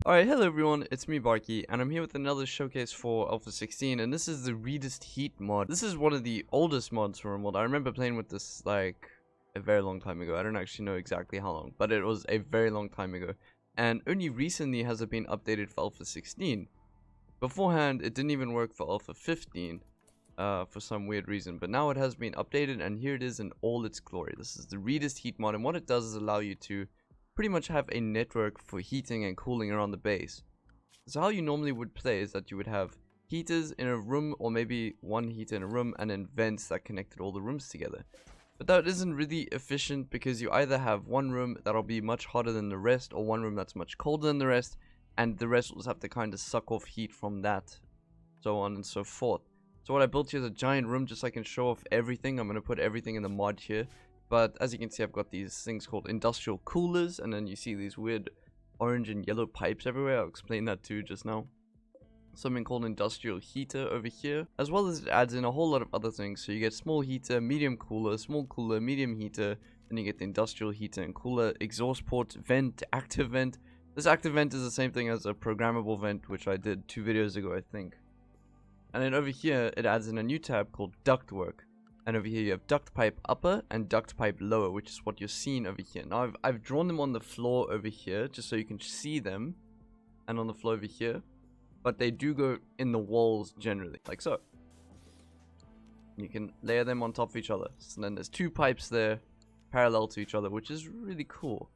Alright, hello everyone, it's me BaRKy, and I'm here with another showcase for Alpha 16, and this is the Redist Heat mod. This is one of the oldest mods for Rimworld. I remember playing with this like a very long time ago. I don't actually know exactly how long, but it was a very long time ago. And only recently has it been updated for Alpha 16. Beforehand, it didn't even work for Alpha 15 for some weird reason, but now it has been updated, and here it is in all its glory. This is the Redist Heat mod, and what it does is allow you to pretty much have a network for heating and cooling around the base. So how you normally would play is that you would have heaters in a room, or maybe one heater in a room, and then vents that connected all the rooms together. But that isn't really efficient, because you either have one room that'll be much hotter than the rest, or one room that's much colder than the rest, and the rest will just have to kind of suck off heat from that, so on and so forth. So what I built here is a giant room just so I can show off everything. I'm going to put everything in the mod here. But as you can see, I've got these things called industrial coolers, and then you see these weird orange and yellow pipes everywhere. I'll explain that too just now. Something called industrial heater over here, as well as it adds in a whole lot of other things. So you get small heater, medium cooler, small cooler, medium heater, then you get the industrial heater and cooler, exhaust port, vent, active vent. This active vent is the same thing as a programmable vent, which I did 2 videos ago, I think. And then over here, it adds in a new tab called ductwork. And over here you have duct pipe upper and duct pipe lower, which is what you're seeing over here. Now I've drawn them on the floor over here just so you can see them, and on the floor over here, but they do go in the walls generally, like so. You can layer them on top of each other. So then there's 2 pipes there parallel to each other, which is really cool.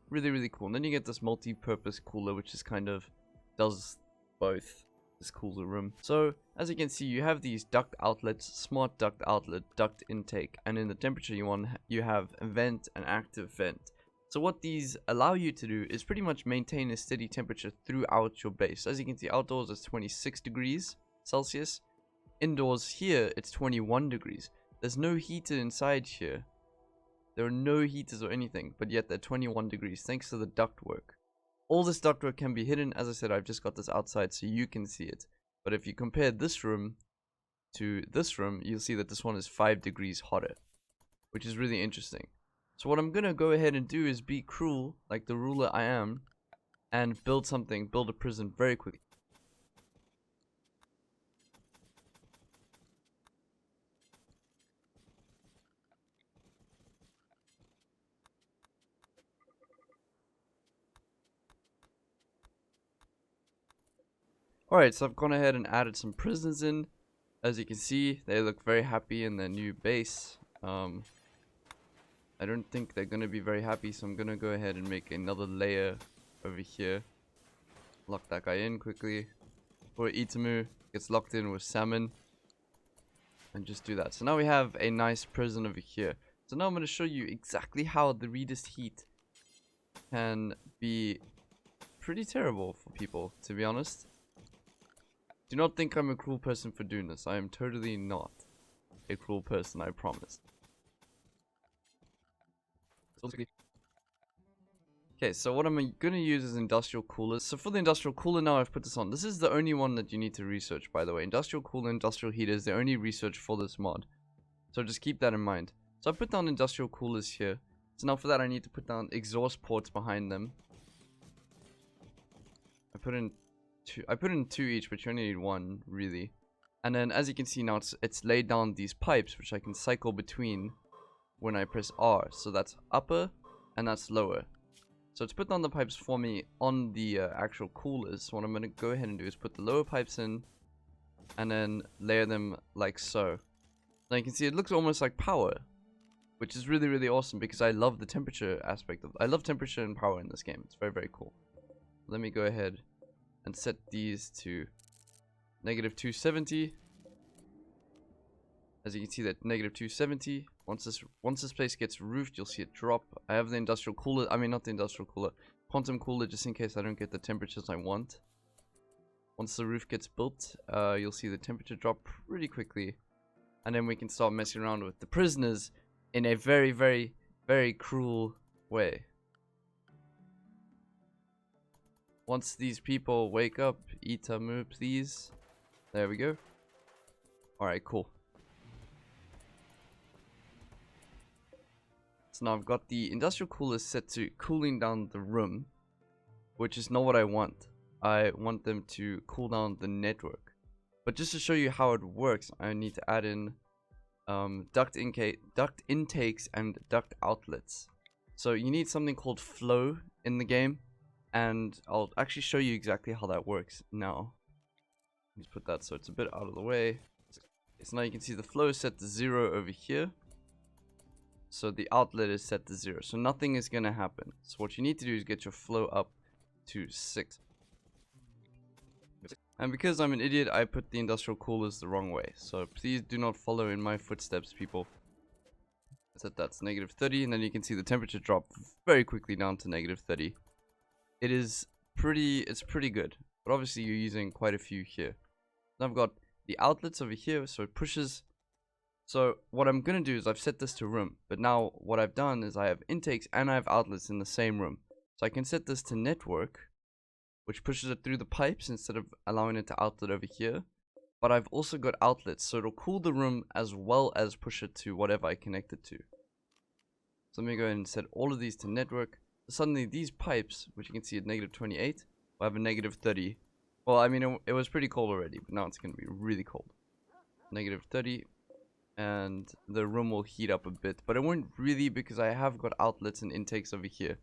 Really cool. And then you get this multi-purpose cooler, which is kind of does both. This cooler room. So as you can see, you have these duct outlets, smart duct outlet, duct intake, and in the temperature you have a vent and active vent. So what these allow you to do is pretty much maintain a steady temperature throughout your base. As you can see, outdoors it's 26 degrees Celsius. Indoors here it's 21 degrees. There's no heater inside here. There are no heaters or anything, but yet they're 21 degrees thanks to the ductwork. All this ductwork can be hidden. As I said, I've just got this outside so you can see it. But if you compare this room to this room, you'll see that this one is 5 degrees hotter, which is really interesting. So what I'm going to go ahead and do is be cruel, like the ruler I am, and build a prison very quickly. Alright, so I've gone ahead and added some prisoners in. As you can see, they look very happy in their new base. I don't think they're going to be very happy, so I'm going to go ahead and make another layer over here. Lock that guy in quickly. Poor Itamu gets locked in with salmon. And just do that. So now we have a nice prison over here. So now I'm going to show you exactly how the Redist heat can be pretty terrible for people, to be honest. Do not think I'm a cruel person for doing this. I am totally not a cruel person, I promise. Okay, so what I'm going to use is industrial coolers. So for the industrial cooler now, I've put this on. This is the only one that you need to research, by the way. Industrial cooler, industrial heater is the only research for this mod. So just keep that in mind. So I put down industrial coolers here. So now for that, I need to put down exhaust ports behind them. I put in 2 each, but you only need 1 really. And then as you can see now, it's laid down these pipes which I can cycle between when I press R. So that's upper and that's lower. So it's put down the pipes for me on the actual coolers. So what I'm going to go ahead and do is put the lower pipes in and then layer them like so. Now you can see it looks almost like power, which is really awesome because I love the temperature aspect I love temperature and power in this game. It's very cool. Let me go ahead and set these to -270. As you can see, that -270. Once this place gets roofed, you'll see it drop. I have the industrial cooler. I mean, not the industrial cooler, quantum cooler, just in case I don't get the temperatures I want. Once the roof gets built, you'll see the temperature drop pretty quickly, and then we can start messing around with the prisoners in a very cruel way. Once these people wake up, Itamu, please. There we go. Alright, cool. So now I've got the industrial cooler set to cooling down the room, which is not what I want. I want them to cool down the network. But just to show you how it works, I need to add in duct intakes and duct outlets. So you need something called flow in the game, and I'll actually show you exactly how that works now. Just put that so it's a bit out of the way. So now you can see the flow is set to 0 over here. So the outlet is set to 0. So nothing is going to happen. So what you need to do is get your flow up to 6. And because I'm an idiot, I put the industrial coolers the wrong way. So please do not follow in my footsteps, people. Set that to -30, and then you can see the temperature drop very quickly down to -30. It's pretty good. But obviously you're using quite a few here. Now I've got the outlets over here, so it pushes. So what I'm going to do is I've set this to room. But now what I've done is I have intakes and I have outlets in the same room. So I can set this to network, which pushes it through the pipes instead of allowing it to outlet over here. But I've also got outlets, so it'll cool the room as well as push it to whatever I connect it to. So let me go ahead and set all of these to network. Suddenly these pipes, which you can see at -28, will have a -30. Well, I mean, it was pretty cold already, but now it's going to be really cold. -30, and the room will heat up a bit, but it won't really because I have got outlets and intakes over here.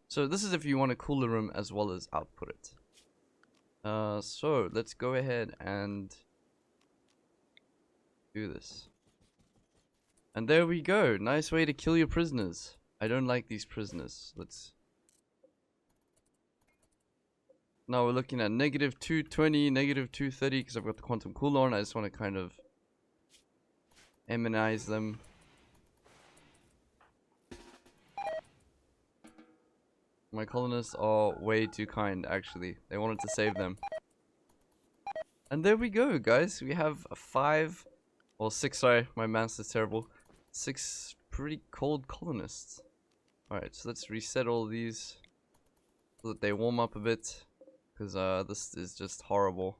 So this is if you want to cool the room as well as output it. So let's go ahead and do this. And there we go. Nice way to kill your prisoners. I don't like these prisoners. Now we're looking at -220, -230 because I've got the quantum cooler on. I just want to kind of immunize them. My colonists are way too kind, actually. They wanted to save them. And there we go, guys. We have 5, or 6, sorry, my maths is terrible. 6 pretty cold colonists. Alright, so let's reset all these so that they warm up a bit. Because this is just horrible.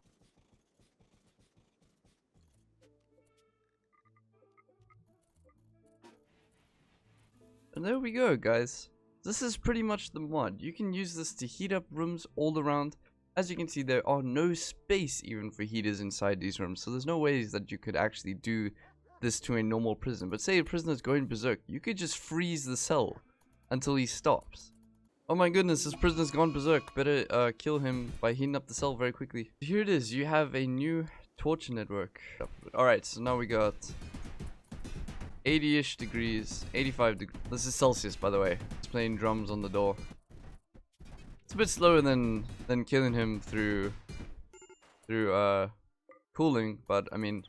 And there we go, guys. This is pretty much the mod. You can use this to heat up rooms all around. As you can see, there are no space even for heaters inside these rooms. So there's no ways that you could actually do this to a normal prison. But say a prisoner's going berserk, you could just freeze the cell until he stops. Oh my goodness, this prisoner's gone berserk. Better kill him by heating up the cell very quickly. Here it is. You have a new torture network. Alright, so now we got 80-ish degrees, 85 degrees. This is Celsius, by the way. It's playing drums on the door. It's a bit slower than killing him through cooling, but I mean,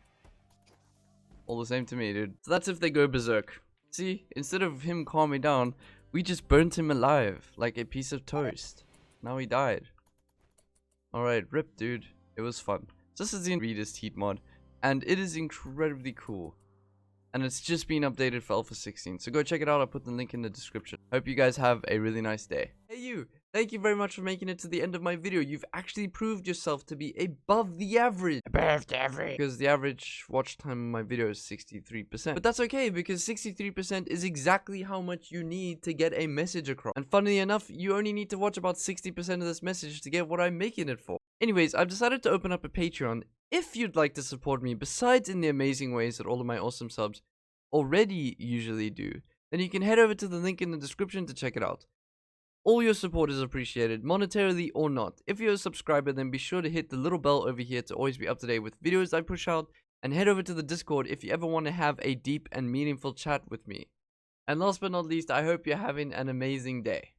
all the same to me, dude. So that's if they go berserk. See, instead of him calming down, we just burnt him alive like a piece of toast. Now he died. Alright, rip, dude. It was fun. So this is the Redist heat mod, and it is incredibly cool. And it's just been updated for Alpha 16. So go check it out. I'll put the link in the description. Hope you guys have a really nice day. Hey you! Thank you very much for making it to the end of my video. You've actually proved yourself to be above the average. Above the average. Because the average watch time of my video is 63%. But that's okay because 63% is exactly how much you need to get a message across. And funnily enough, you only need to watch about 60% of this message to get what I'm making it for. Anyways, I've decided to open up a Patreon. If you'd like to support me, besides in the amazing ways that all of my awesome subs already usually do, then you can head over to the link in the description to check it out. All your support is appreciated, monetarily or not. If you're a subscriber, then be sure to hit the little bell over here to always be up to date with videos I push out, and head over to the Discord if you ever want to have a deep and meaningful chat with me. And last but not least, I hope you're having an amazing day.